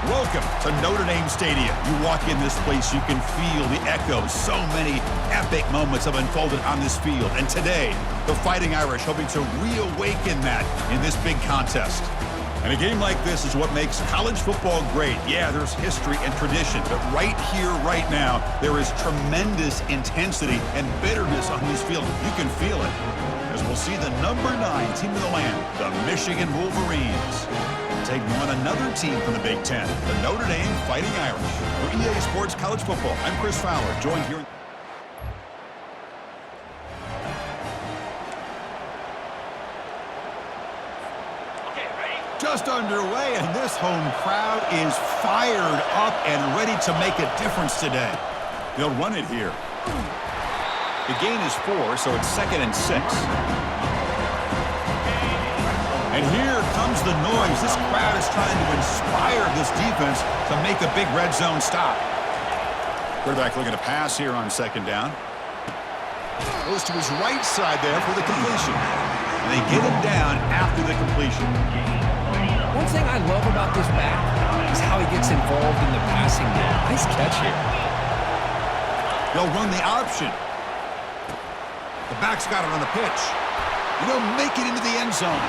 Welcome to Notre Dame Stadium. You walk in this place, you can feel the echoes. So many epic moments have unfolded on this field. And today, the Fighting Irish hoping to reawaken that in this big contest. And a game like this is what makes college football great. Yeah, there's history and tradition, but right here, right now, there is tremendous intensity and bitterness on this field. You can feel it as we'll see the number 9 team in the land, the Michigan Wolverines, taking on another team from the Big Ten, the Notre Dame Fighting Irish. For EA Sports College Football, I'm Chris Fowler, joined here. Just underway, and this home crowd is fired up and ready to make a difference today. They'll run it here. The gain is 4, so it's 2nd and 6. And here comes the noise. This crowd is trying to inspire this defense to make a big red zone stop. Quarterback looking to pass here on 2nd down. Goes to his right side there for the completion. And they get him down after the completion. One thing I love about this back is how he gets involved in the passing game. Nice catch here. They'll run the option. The back's got it on the pitch. And they'll make it into the end zone.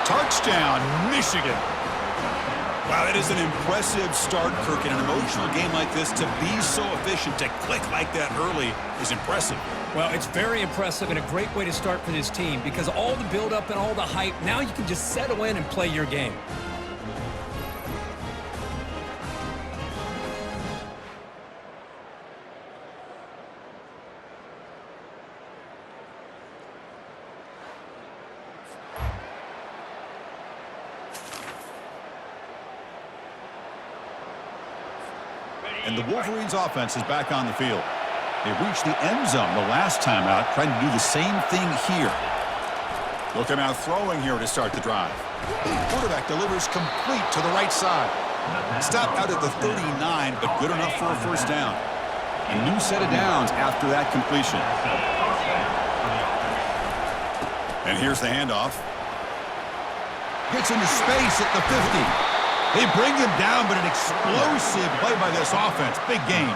Touchdown, Michigan. Wow, that is an impressive start, Kirk. In an emotional game like this, to be so efficient, to click like that early is impressive. Well, it's very impressive and a great way to start for this team because all the build-up and all the hype, now you can just settle in and play your game. And the Wolverines offense is back on the field. They reached the end zone the last time out, trying to do the same thing here. They'll come out throwing here to start the drive. Quarterback delivers complete to the right side. Stopped out at the 39, but good enough for a first down. A new set of downs after that completion. And here's the handoff. Gets into space at the 50. They bring him down, but an explosive play by this offense. Big gain.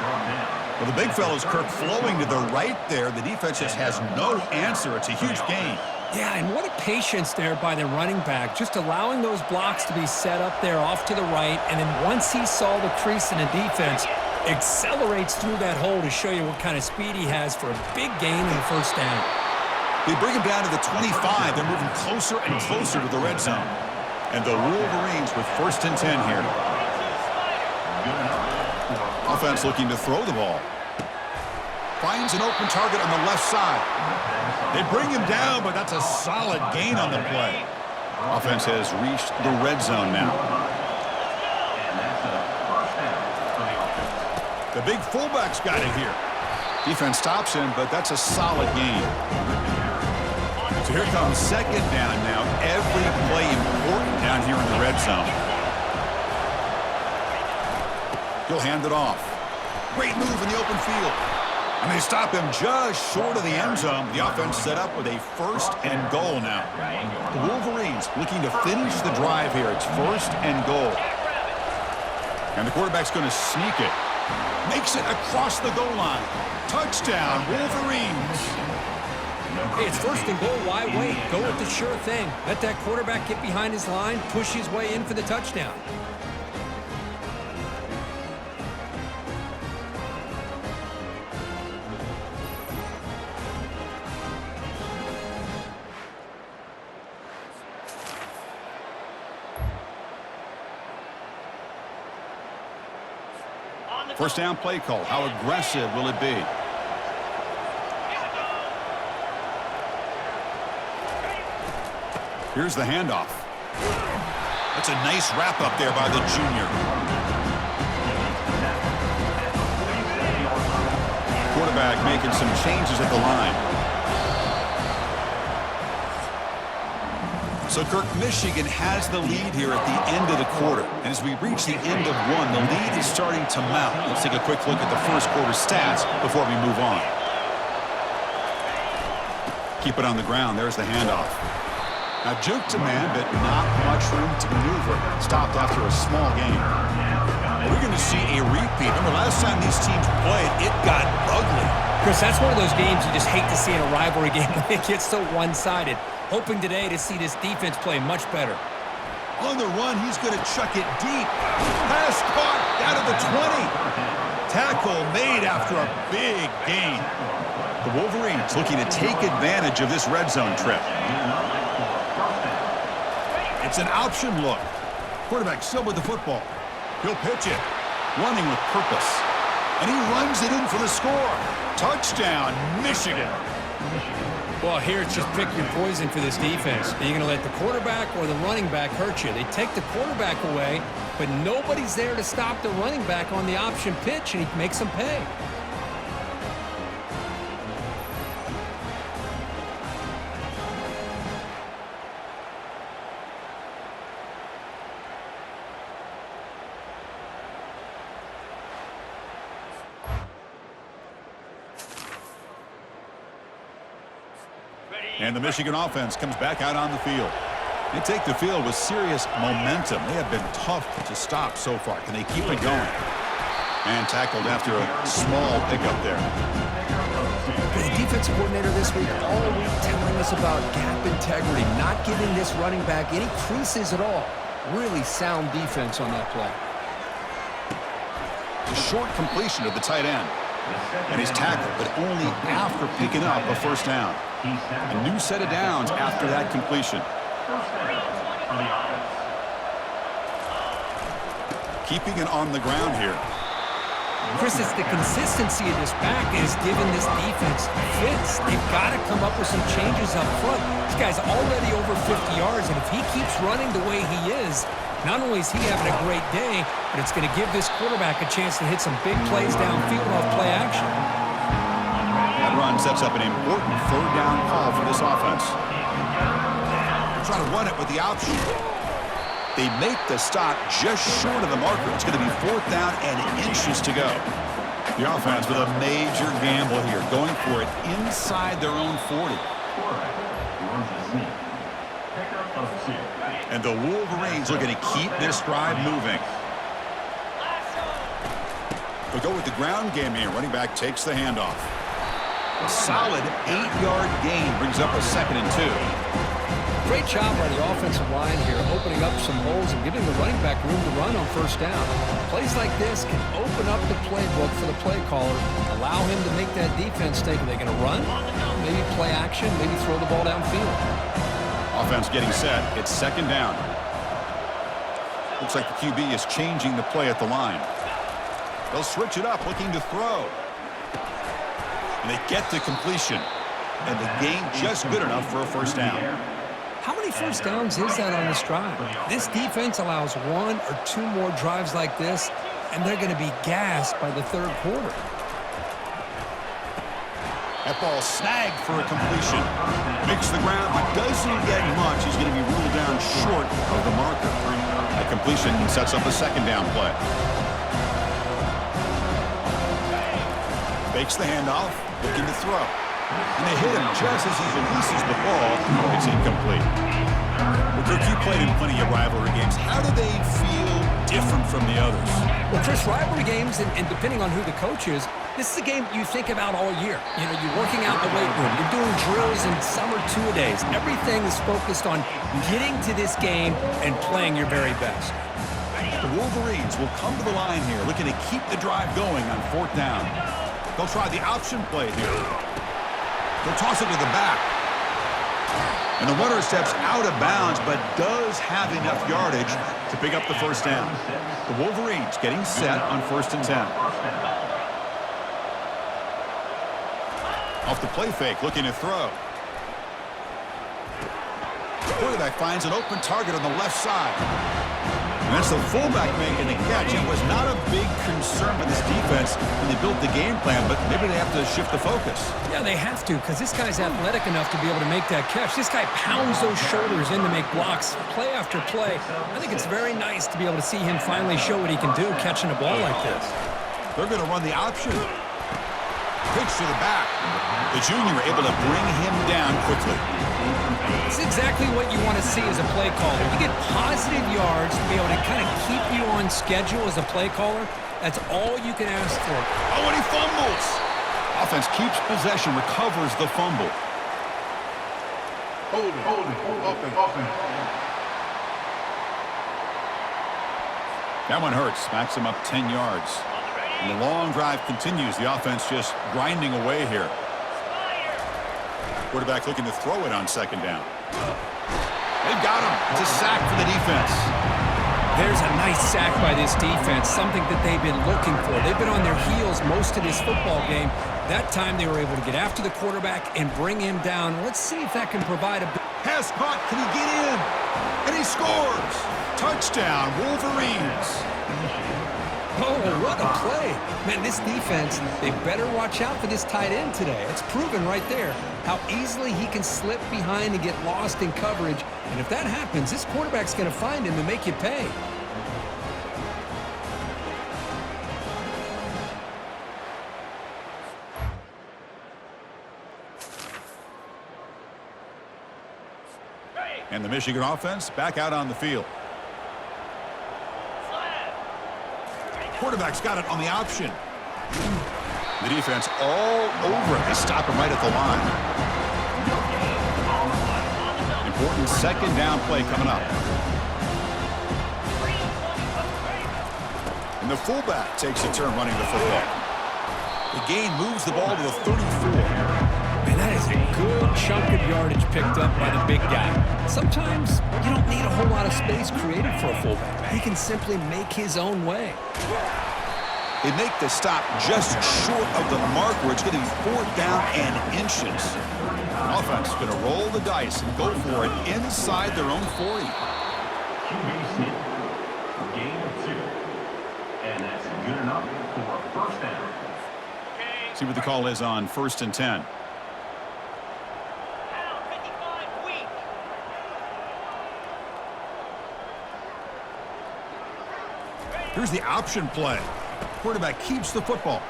Well, the big fella's Kirk flowing to the right there. The defense just has no answer. It's a huge gain. Yeah, and what a patience there by the running back. Just allowing those blocks to be set up there off to the right. And then once he saw the crease in the defense, accelerates through that hole to show you what kind of speed he has for a big gain in the first down. They bring him down to the 25. They're moving closer and closer to the red zone. And the Wolverines with 1st and 10 here. Offense looking to throw the ball. Finds an open target on the left side. They bring him down, but that's a solid gain on the play. Offense has reached the red zone now. The big fullback's got it here. Defense stops him, but that's a solid gain. So here comes 2nd down now. Every play important down here in the red zone. He'll hand it off. Great move in the open field. And they stop him just short of the end zone. The offense set up with a 1st and goal now. The Wolverines looking to finish the drive here. It's 1st and goal. And the quarterback's going to sneak it. Makes it across the goal line. Touchdown, Wolverines. Hey, it's 1st and goal. Why wait? Go with the sure thing. Let that quarterback get behind his line, push his way in for the touchdown. First down play call. How aggressive will it be? Here's the handoff. That's a nice wrap up there by the junior. Quarterback making some changes at the line. So, Kirk, Michigan has the lead here at the end of the quarter. And as we reach the end of one, the lead is starting to mount. Let's take a quick look at the first quarter stats before we move on. Keep it on the ground. There's the handoff. Now, juke to man, but not much room to maneuver. Stopped after a small gain. We're going to see a repeat. Remember, last time these teams played, it got ugly. Chris, that's one of those games you just hate to see in a rivalry game when it gets so one-sided. Hoping today to see this defense play much better. On the run, he's going to chuck it deep. Pass caught out of the 20. Tackle made after a big gain. The Wolverines looking to take advantage of this red zone trip. It's an option look. Quarterback still with the football. He'll pitch it. Running with purpose. And he runs it in for the score. Touchdown, Michigan. Well, here it's just pick your poison for this defense. Are you going to let the quarterback or the running back hurt you? They take the quarterback away, but nobody's there to stop the running back on the option pitch, and he makes them pay. And the Michigan offense comes back out on the field. They take the field with serious momentum. They have been tough to stop so far. Can they keep it going? And tackled after a small pickup there. The defensive coordinator this week all week telling us about gap integrity, not giving this running back any creases at all. Really sound defense on that play. A short completion to the tight end. And he's tackled, but only after picking up a first down. A new set of downs after that completion. Keeping it on the ground here. Chris, it's the consistency of this back is giving this defense fits. They've got to come up with some changes up front. This guy's already over 50 yards, and if he keeps running the way he is, not only is he having a great day, but it's going to give this quarterback a chance to hit some big plays downfield off play action. That run sets up an important third down call for this offense. They're trying to run it with the option. They make the stop just short of the marker. It's going to be fourth down and inches to go. The offense with a major gamble here, going for it inside their own 40. And the Wolverines looking to keep this drive moving. They'll go with the ground game here. Running back takes the handoff. A solid 8-yard gain brings up a 2nd and 2. Great job by the offensive line here, opening up some holes and giving the running back room to run on first down. Plays like this can open up the playbook for the play caller, allow him to make that defense think, are they going to run? Maybe play action, maybe throw the ball downfield. Offense getting set. It's 2nd down. Looks like the QB is changing the play at the line. They'll switch it up, looking to throw. And they get to completion. And the gain just good enough for a first down. How many first downs is that on this drive? This defense allows 1 or 2 more drives like this, and they're going to be gassed by the third quarter. That ball snagged for a completion. Makes the ground, but doesn't get much. He's going to be ruled down short of the marker. That completion sets up a 2nd down play. Fakes the handoff, looking to throw. And they hit him just as he releases the ball. It's incomplete. Well, Kirk, you played in plenty of rivalry games. How do they feel different from the others? Well, Chris, rivalry games, and depending on who the coach is, this is a game you think about all year. You know, you're working out in the weight room. You're doing drills and summer two-a-days. Everything is focused on getting to this game and playing your very best. The Wolverines will come to the line here, looking to keep the drive going on 4th down. They'll try the option play here. They'll toss it to the back. And the runner steps out of bounds, but does have enough yardage to pick up the first down. The Wolverines getting set on 1st and 10. Off the play fake, looking to throw. The quarterback finds an open target on the left side. And that's the fullback making the catch. It was not a big concern for this defense when they built the game plan, but maybe they have to shift the focus. Yeah, they have to, because this guy's athletic enough to be able to make that catch. This guy pounds those shoulders in to make blocks play after play. I think it's very nice to be able to see him finally show what he can do catching a ball like this. They're going to run the option. Pitch to the back. The junior able to bring him down quickly. It's exactly what you want to see as a play caller. You get positive yards to be able to kind of keep you on schedule as a play caller, that's all you can ask for. Oh, and he fumbles. Offense keeps possession, recovers the fumble. Hold it. Offense. That one hurts. Smacks him up 10 yards. And the long drive continues. The offense just grinding away here. Quarterback looking to throw it on second down. They've got him. It's a sack for the defense. There's a nice sack by this defense, something that they've been looking for. They've been on their heels most of this football game. That time they were able to get after the quarterback and bring him down. Let's see if that can provide a... Pass caught. Can he get in? And he scores. Touchdown, Wolverines. Oh, what a play. Man, this defense, they better watch out for this tight end today. It's proven right there how easily he can slip behind and get lost in coverage. And if that happens, this quarterback's going to find him and make you pay. And the Michigan offense back out on the field. Quarterback's got it on the option. The defense all over it. They stop him right at the line. Important second down play coming up. And the fullback takes a turn running the football. The gain moves the ball to the 34. Man, that is a good chunk of yardage picked up by the big guy. Sometimes you don't need a whole lot of space created for a fullback. He can simply make his own way. They make the stop just short of the marker. It's getting 4th down and inches. Offense is going to roll the dice and go for it inside their own 40. Gain of 2. And that's good enough for a first down. See what the call is on 1st and 10. Here's the option play. Quarterback keeps the football.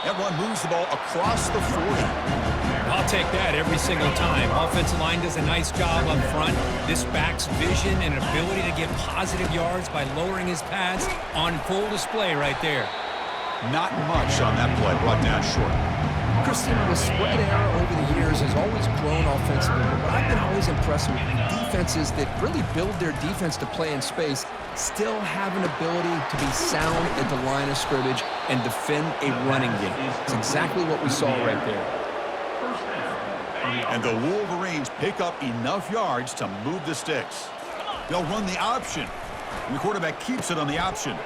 That one moves the ball across the 40. I'll take that every single time. Offensive line does a nice job up front. This back's vision and ability to get positive yards by lowering his pads on full display right there. Not much on that play. Brought down short. Christian, the spread era over the years has always grown offensively, but what I've been always impressed with defenses that really build their defense to play in space still have an ability to be sound at the line of scrimmage and defend a running game. It's exactly what we saw right there. And the Wolverines pick up enough yards to move the sticks. They'll run the option. And the quarterback keeps it on the option.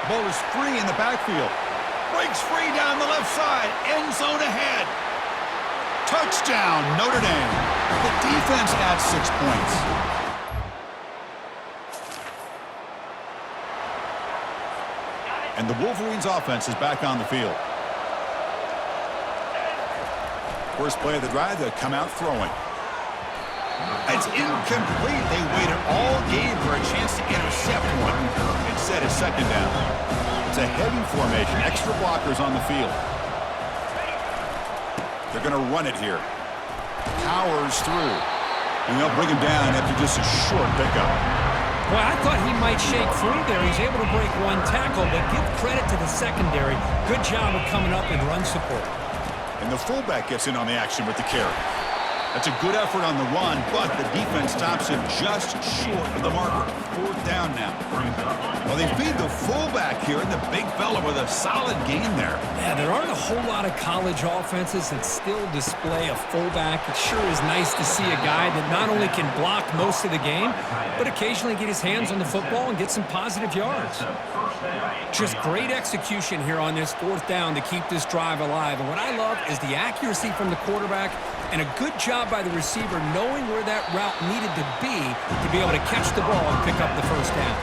Ball is free in the backfield. Breaks free down the left side. End zone ahead. Touchdown, Notre Dame. The defense adds 6 points. And the Wolverines offense is back on the field. First play of the drive, they'll come out throwing. It's incomplete. They waited all game for a chance to intercept one. Instead, it's second down. It's a heavy formation. Extra blockers on the field. They're going to run it here. Powers through. And they'll bring him down after just a short pickup. Well, I thought he might shake free there. He's able to break one tackle, but give credit to the secondary. Good job of coming up and run support. And the fullback gets in on the action with the carry. That's a good effort on the run, but the defense stops him just short of the marker. 4th down now. Well, they feed the fullback here, and the big fella with a solid gain there. Yeah, there aren't a whole lot of college offenses that still display a fullback. It sure is nice to see a guy that not only can block most of the game, but occasionally get his hands on the football and get some positive yards. Just great execution here on this 4th down to keep this drive alive. And what I love is the accuracy from the quarterback and a good job by the receiver knowing where that route needed to be able to catch the ball and pick up the first down.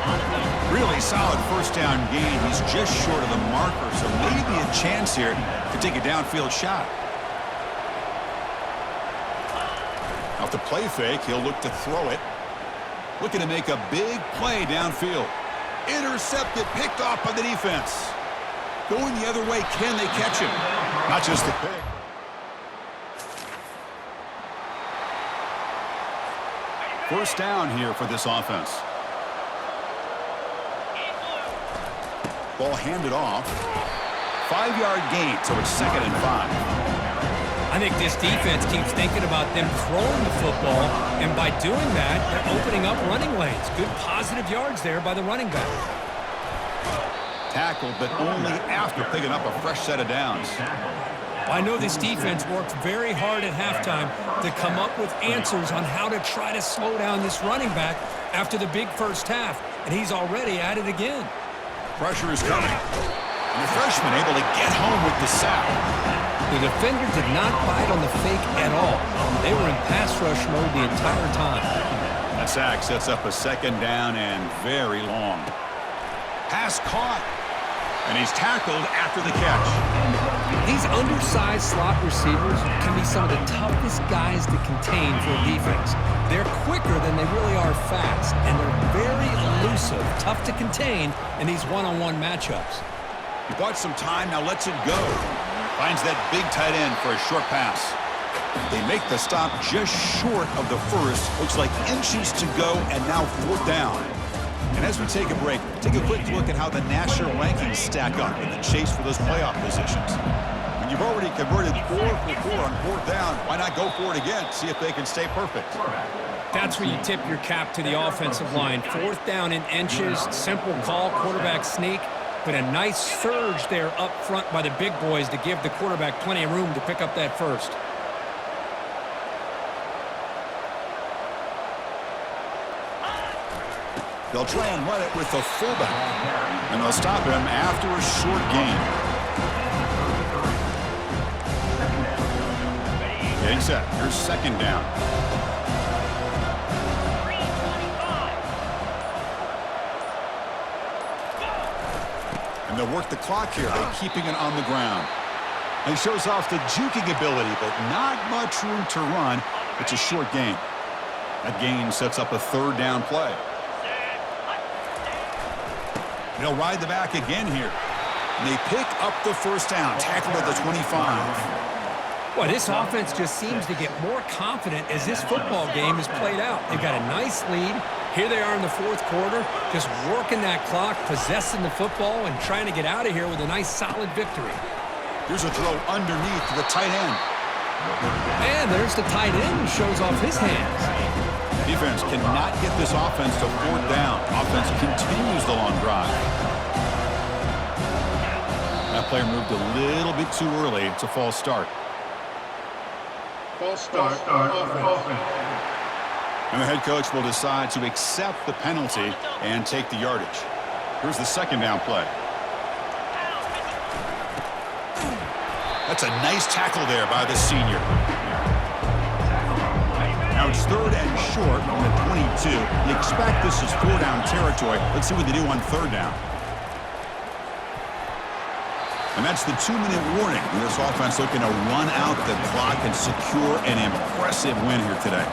Really solid first down gain. He's just short of the marker, so maybe a chance here to take a downfield shot. Off the play fake, he'll look to throw it. Looking to make a big play downfield. Intercepted, picked off by the defense. Going the other way, can they catch him? Not just the pick. First down here for this offense. Ball handed off. 5-yard gain, so it's 2nd and 5. I think this defense keeps thinking about them throwing the football, and by doing that, they're opening up running lanes. Good positive yards there by the running back. Tackled, but only after picking up a fresh set of downs. I know this defense worked very hard at halftime to come up with answers on how to try to slow down this running back after the big first half, and he's already at it again. Pressure is coming, and the freshman able to get home with the sack. The defender did not bite on the fake at all. They were in pass rush mode the entire time. That sack sets up a 2nd down and very long. Pass caught, and he's tackled after the catch. These undersized slot receivers can be some of the toughest guys to contain for a defense. They're quicker than they really are fast, and they're very elusive, tough to contain in these one-on-one matchups. He bought some time, now lets it go. Finds that big tight end for a short pass. They make the stop just short of the first. Looks like inches to go, and now 4th down. And as we take a break, take a quick look at how the national rankings stack up in the chase for those playoff positions. When you've already converted 4 for 4 on 4th down, why not go for it again, see if they can stay perfect? That's where you tip your cap to the offensive line. 4th down in inches, simple call, quarterback sneak, but a nice surge there up front by the big boys to give the quarterback plenty of room to pick up that first. They'll try and run it with the fullback, and they'll stop him after a short gain. Getting set. Here's 2nd down. And they'll work the clock here by keeping it on the ground. He shows off the juking ability, but not much room to run. It's a short gain. That gain sets up a 3rd down play. They'll ride the back again here. And they pick up the first down, tackled at the 25. Well, this offense just seems to get more confident as this football game is played out. They've got a nice lead. Here they are in the 4th quarter, just working that clock, possessing the football, and trying to get out of here with a nice, solid victory. Here's a throw underneath to the tight end. And there's the tight end who shows off his hands. Defense cannot get this offense to 4th down. Offense continues the long drive. That player moved a little bit too early. It's a false start. False start. Offense. And the head coach will decide to accept the penalty and take the yardage. Here's the 2nd down play. That's a nice tackle there by the senior. Now it's 3rd and short from the 22. You expect this is 4-down territory. Let's see what they do on 3rd down. And that's the 2-minute warning. And this offense looking to run out the clock and secure an impressive win here today.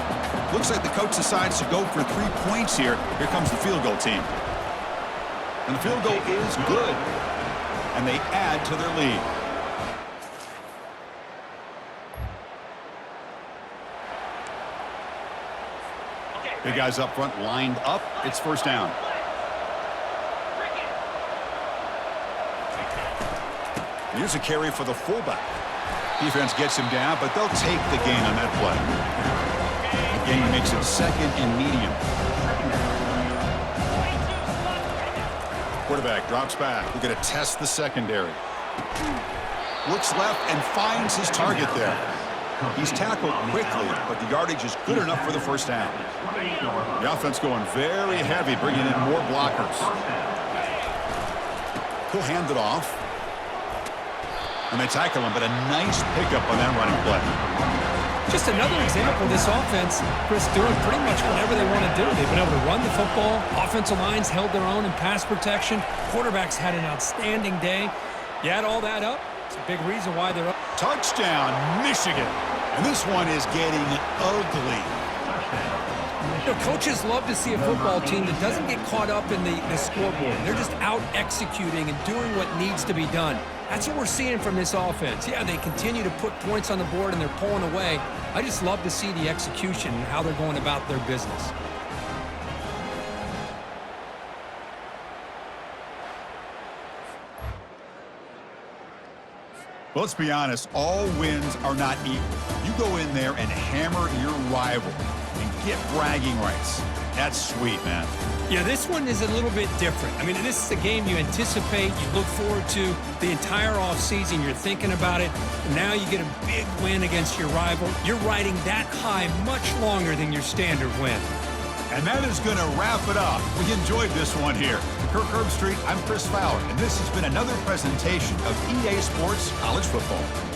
Looks like the coach decides to go for 3 points here. Here comes the field goal team. And the field goal is good. And they add to their lead. Big guys up front lined up. It's 1st down. Here's a carry for the fullback. Defense gets him down, but they'll take the gain on that play. The gain makes it 2nd and medium. Quarterback drops back. We're going to test the secondary. Looks left and finds his target there. He's tackled quickly, but the yardage is good enough for the 1st down. The offense going very heavy, bringing in more blockers. He'll hand it off. And they tackle him, but a nice pickup on that running play. Just another example of this offense, Chris, doing pretty much whatever they want to do. They've been able to run the football. Offensive lines held their own in pass protection. Quarterbacks had an outstanding day. You add all that up, it's a big reason why they're up. Touchdown, Michigan. And this one is getting ugly. You know, coaches love to see a football team that doesn't get caught up in the scoreboard. They're just out executing and doing what needs to be done. That's what we're seeing from this offense. Yeah, they continue to put points on the board and they're pulling away. I just love to see the execution and how they're going about their business. Well, let's be honest, all wins are not equal. You go in there and hammer your rival and get bragging rights. That's sweet, man. Yeah, this one is a little bit different. I mean, this is a game you anticipate, you look forward to the entire offseason. You're thinking about it. And now you get a big win against your rival. You're riding that high much longer than your standard win. And that is going to wrap it up. We enjoyed this one here. For Kirk Herbstreit, I'm Chris Fowler, and this has been another presentation of EA Sports College Football.